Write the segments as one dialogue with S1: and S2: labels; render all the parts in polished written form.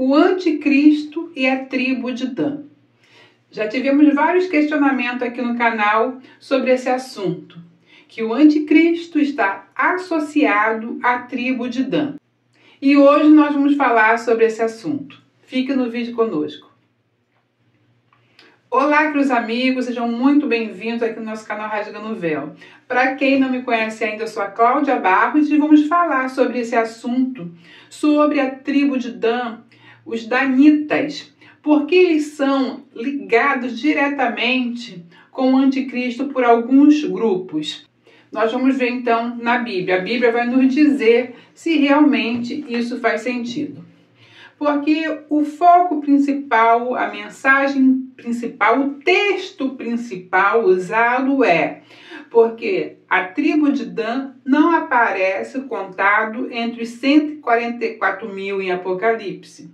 S1: o anticristo e a tribo de Dan. Já tivemos vários questionamentos aqui no canal sobre esse assunto, que o anticristo está associado à tribo de Dan. E hoje nós vamos falar sobre esse assunto. Fique no vídeo conosco. Olá, meus amigos, sejam muito bem-vindos aqui no nosso canal Rasgando o Véu. Para quem não me conhece ainda, eu sou a Cláudia Barros e vamos falar sobre esse assunto, sobre a tribo de Dan, os danitas, porque eles são ligados diretamente com o anticristo por alguns grupos. Nós vamos ver então na Bíblia. A Bíblia vai nos dizer se realmente isso faz sentido. Porque o foco principal, a mensagem principal, o texto principal usado é porque a tribo de Dan não aparece contado entre os 144 mil em Apocalipse.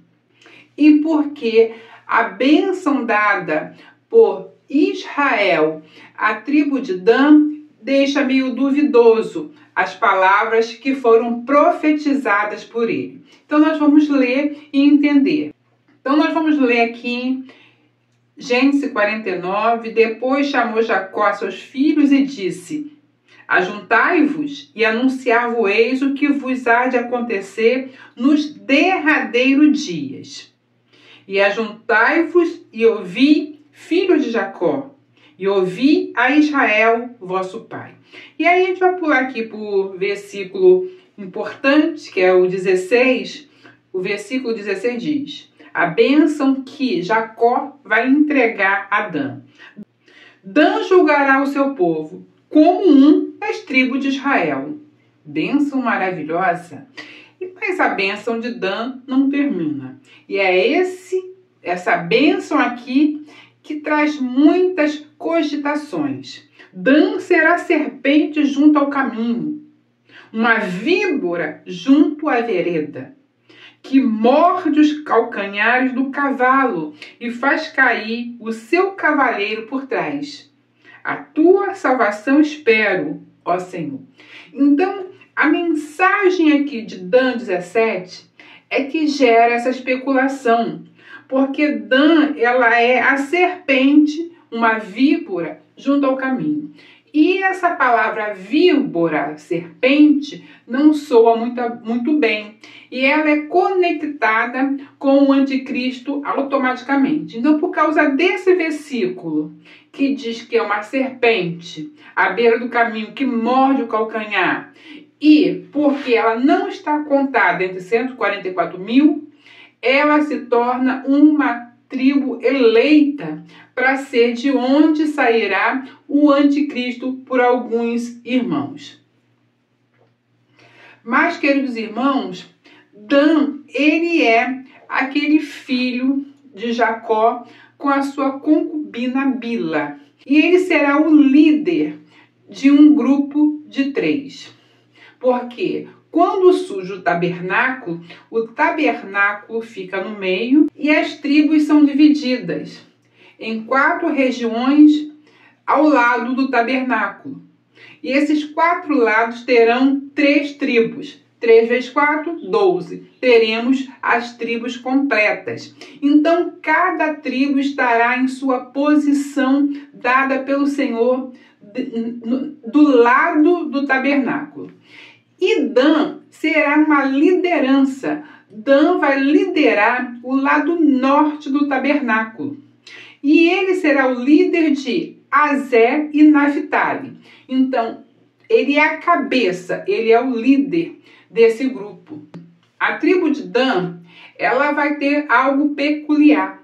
S1: E porque a bênção dada por Israel à tribo de Dan deixa meio duvidoso as palavras que foram profetizadas por ele. Então nós vamos ler e entender. Então nós vamos ler aqui Gênesis 49. Depois chamou Jacó a seus filhos e disse: ajuntai-vos e anunciar-vos-eis o que vos há de acontecer nos derradeiros dias. E ajuntai-vos e ouvi, filhos de Jacó, e ouvi a Israel, vosso pai. E aí a gente vai pular aqui para o versículo importante, que é o 16. O versículo 16 diz: a bênção que Jacó vai entregar a Dan. Dan julgará o seu povo como das tribos de Israel. Bênção maravilhosa. Mas a bênção de Dan não termina. E é essa bênção aqui que traz muitas cogitações. Dan será serpente junto ao caminho, uma víbora junto à vereda, que morde os calcanhares do cavalo e faz cair o seu cavaleiro por trás. A tua salvação espero, ó Senhor. Então, a mensagem aqui de Dan 17 é que gera essa especulação, porque Dan, ela é a serpente, uma víbora, junto ao caminho. E essa palavra víbora, serpente, não soa muito bem. E ela é conectada com o anticristo automaticamente. Então, por causa desse versículo, que diz que é uma serpente à beira do caminho que morde o calcanhar, e porque ela não está contada entre 144 mil, ela se torna uma tribo eleita para ser de onde sairá o anticristo por alguns irmãos. Mas, queridos irmãos, Dan, ele é aquele filho de Jacó com a sua concubina Bila. E ele será o líder de um grupo de 3. Porque quando surge o tabernáculo fica no meio e as tribos são divididas em 4 regiões ao lado do tabernáculo. E esses 4 lados terão 3 tribos. 3 vezes 4, 12. Teremos as tribos completas. Então, cada tribo estará em sua posição dada pelo Senhor do lado do tabernáculo. E Dan será uma liderança. Dan vai liderar o lado norte do tabernáculo. E ele será o líder de Aser e Naphtali. Então, ele é a cabeça, ele é o líder desse grupo. A tribo de Dan, ela vai ter algo peculiar.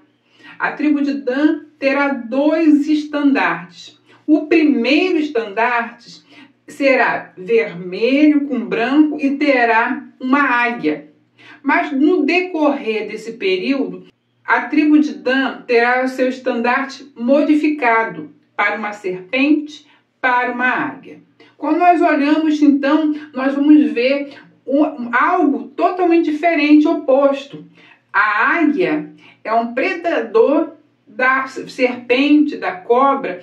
S1: A tribo de Dan terá 2 estandartes. O primeiro estandarte será vermelho com branco e terá uma águia. Mas no decorrer desse período, a tribo de Dan terá o seu estandarte modificado para uma serpente, para uma águia. Quando nós olhamos, então, nós vamos ver algo totalmente diferente, oposto. A águia é um predador da serpente, da cobra,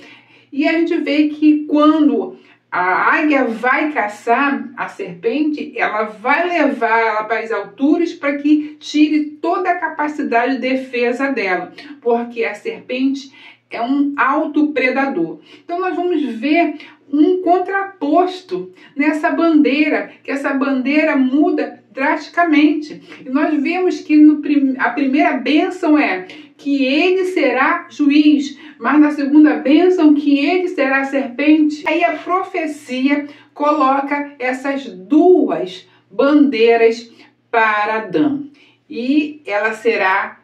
S1: e a gente vê que quando a águia vai caçar a serpente, ela vai levar ela para as alturas para que tire toda a capacidade de defesa dela, porque a serpente é um autopredador. Então nós vamos ver um contraposto nessa bandeira, que essa bandeira muda drasticamente. E nós vemos que a primeira bênção é que ele será juiz, mas na segunda bênção que ele será serpente. Aí a profecia coloca essas duas bandeiras para Dan. E ela será...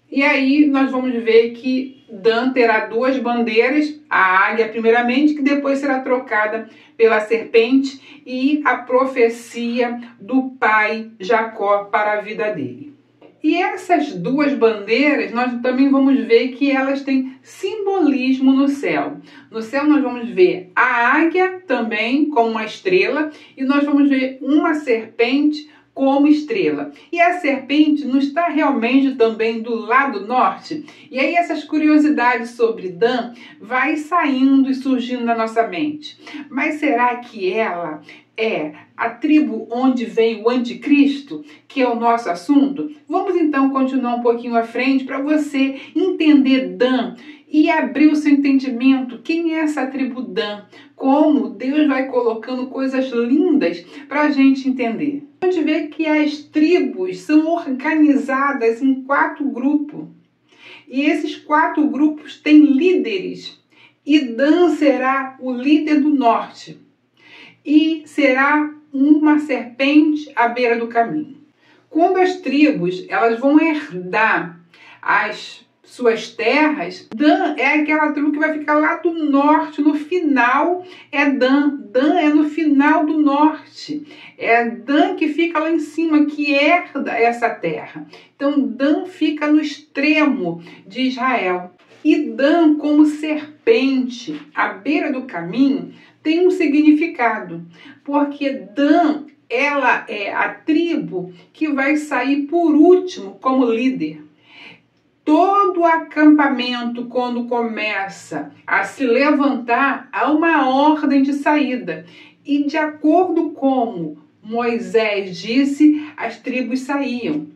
S1: E aí nós vamos ver que Dan terá duas bandeiras, a águia primeiramente, que depois será trocada pela serpente, e a profecia do pai Jacó para a vida dele. E essas duas bandeiras, nós também vamos ver que elas têm simbolismo no céu. No céu nós vamos ver a águia também como uma estrela, e nós vamos ver uma serpente como estrela. E a serpente não está realmente também do lado norte? E aí essas curiosidades sobre Dan vai saindo e surgindo na nossa mente. Mas será que ela é a tribo onde vem o anticristo, que é o nosso assunto? Vamos então continuar um pouquinho à frente para você entender Dan e abrir o seu entendimento. Quem é essa tribo Dan? Como Deus vai colocando coisas lindas para a gente entender. A gente vê que as tribos são organizadas em 4 grupos. E esses 4 grupos têm líderes. E Dan será o líder do norte. E será uma serpente à beira do caminho. Quando as tribos elas vão herdar as suas terras, Dan é aquela tribo que vai ficar lá do norte, no final é Dan. Dan é no final do norte. É Dan que fica lá em cima, que herda essa terra. Então Dan fica no extremo de Israel. E Dan, como serpente à beira do caminho, tem um significado, porque Dan, ela é a tribo que vai sair por último como líder. Todo acampamento, quando começa a se levantar, há uma ordem de saída. E de acordo com Moisés disse, as tribos saíam.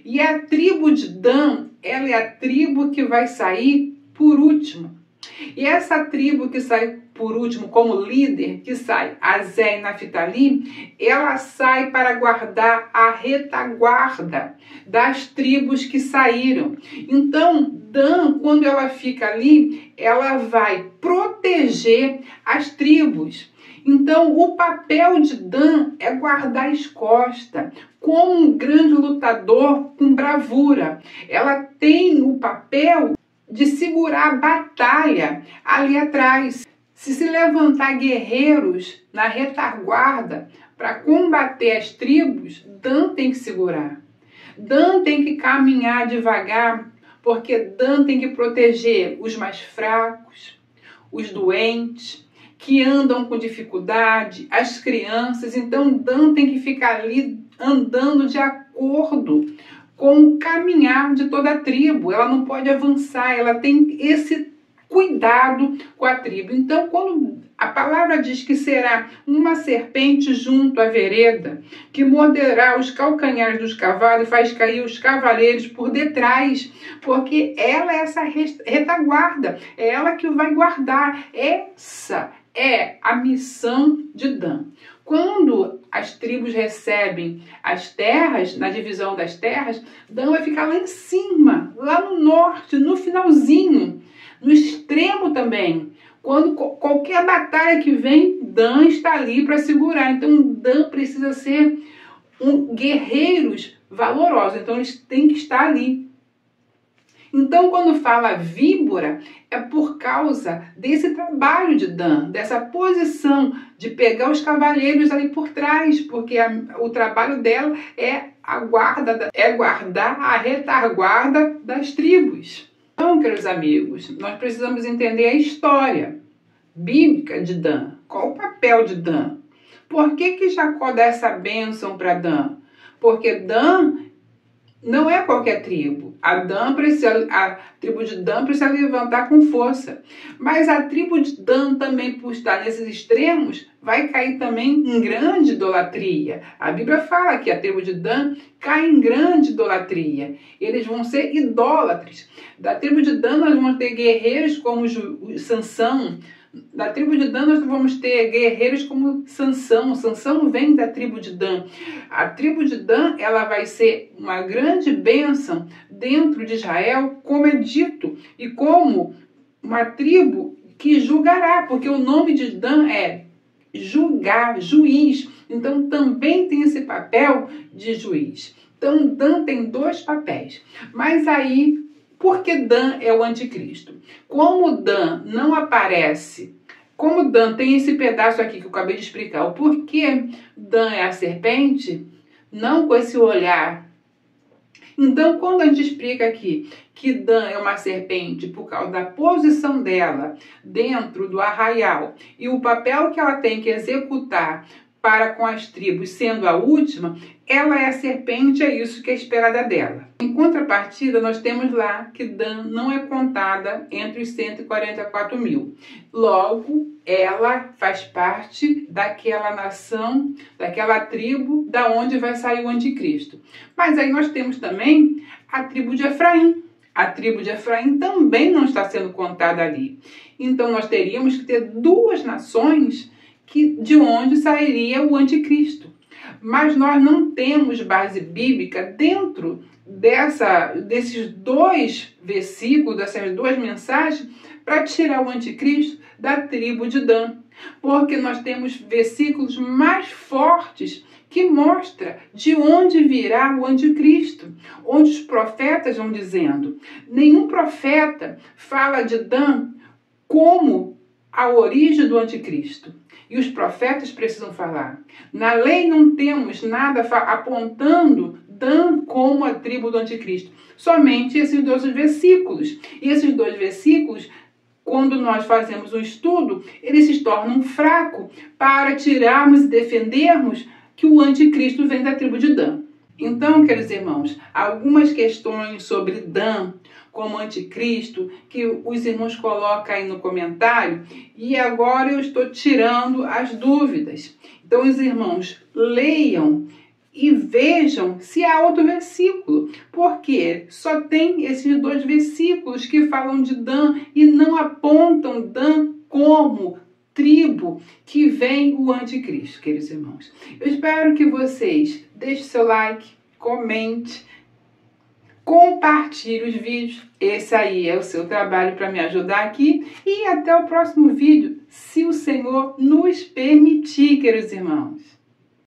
S1: E a tribo de Dan, ela é a tribo que vai sair por último. E essa tribo que sai por último como líder, que sai Azé e Naftali, ela sai para guardar a retaguarda das tribos que saíram. Então, Dan, quando ela fica ali, ela vai proteger as tribos. Então, o papel de Dan é guardar as costas, como um grande lutador com bravura. Ela tem o papel de segurar a batalha ali atrás. Se levantar guerreiros na retaguarda para combater as tribos, Dan tem que segurar. Dan tem que caminhar devagar, porque Dan tem que proteger os mais fracos, os doentes, que andam com dificuldade, as crianças. Então Dan tem que ficar ali andando de acordo com o caminhar de toda a tribo. Ela não pode avançar, ela tem esse cuidado com a tribo. Então, quando a palavra diz que será uma serpente junto à vereda, que morderá os calcanhares dos cavalos e faz cair os cavaleiros por detrás, porque ela é essa retaguarda, é ela que vai guardar. Essa é a missão de Dan. Quando as tribos recebem as terras, na divisão das terras, Dan vai ficar lá em cima, lá no norte, no finalzinho, no extremo também. Quando qualquer batalha que vem, Dan está ali para segurar. Então Dan precisa ser guerreiros valorosos. Então eles têm que estar ali. Então, quando fala víbora, é por causa desse trabalho de Dan, dessa posição de pegar os cavaleiros ali por trás, porque o trabalho dela é guardar a retaguarda das tribos. Então, queridos amigos, nós precisamos entender a história bíblica de Dan. Qual o papel de Dan? Por que Jacó dá essa bênção para Dan? Porque Dan não é qualquer tribo. A tribo de Dan precisa levantar com força. Mas a tribo de Dan também, por estar nesses extremos, vai cair também em grande idolatria. A Bíblia fala que a tribo de Dan cai em grande idolatria. Eles vão ser idólatras. Da tribo de Dan nós vamos ter guerreiros como Sansão. Da tribo de Dan nós vamos ter guerreiros como Sansão. Sansão vem da tribo de Dan. A tribo de Dan, ela vai ser uma grande bênção dentro de Israel, como é dito, e como uma tribo que julgará, porque o nome de Dan é julgar, juiz. Então também tem esse papel de juiz. Então Dan tem dois papéis. Mas aí, por que Dan é o anticristo? Como Dan não aparece, como Dan tem esse pedaço aqui que eu acabei de explicar, o porquê Dan é a serpente, não com esse olhar. Então, quando a gente explica aqui que Dan é uma serpente por causa da posição dela dentro do arraial e o papel que ela tem que executar para com as tribos, sendo a última, ela é a serpente, é isso que é esperada dela. Em contrapartida, nós temos lá que Dan não é contada entre os 144 mil. Logo, ela faz parte daquela nação, daquela tribo, da onde vai sair o anticristo. Mas aí nós temos também a tribo de Efraim. A tribo de Efraim também não está sendo contada ali. Então nós teríamos que ter duas nações de onde sairia o anticristo. Mas nós não temos base bíblica dentro desses dois versículos, dessas duas mensagens, para tirar o anticristo da tribo de Dan. Porque nós temos versículos mais fortes que mostram de onde virá o anticristo, onde os profetas vão dizendo. Nenhum profeta fala de Dan como a origem do anticristo. E os profetas precisam falar. Na lei não temos nada apontando Dan como a tribo do anticristo. Somente esses dois versículos. E esses dois versículos, quando nós fazemos um estudo, eles se tornam fracos para tirarmos e defendermos que o anticristo vem da tribo de Dan. Então, queridos irmãos, algumas questões sobre Dan como anticristo, que os irmãos colocam aí no comentário, e agora eu estou tirando as dúvidas. Então, os irmãos leiam e vejam se há outro versículo, porque só tem esses dois versículos que falam de Dan e não apontam Dan como tribo que vem o anticristo, queridos irmãos. Eu espero que vocês deixem seu like, comente, compartilhe os vídeos. Esse aí é o seu trabalho para me ajudar aqui. E até o próximo vídeo, se o Senhor nos permitir, queridos irmãos.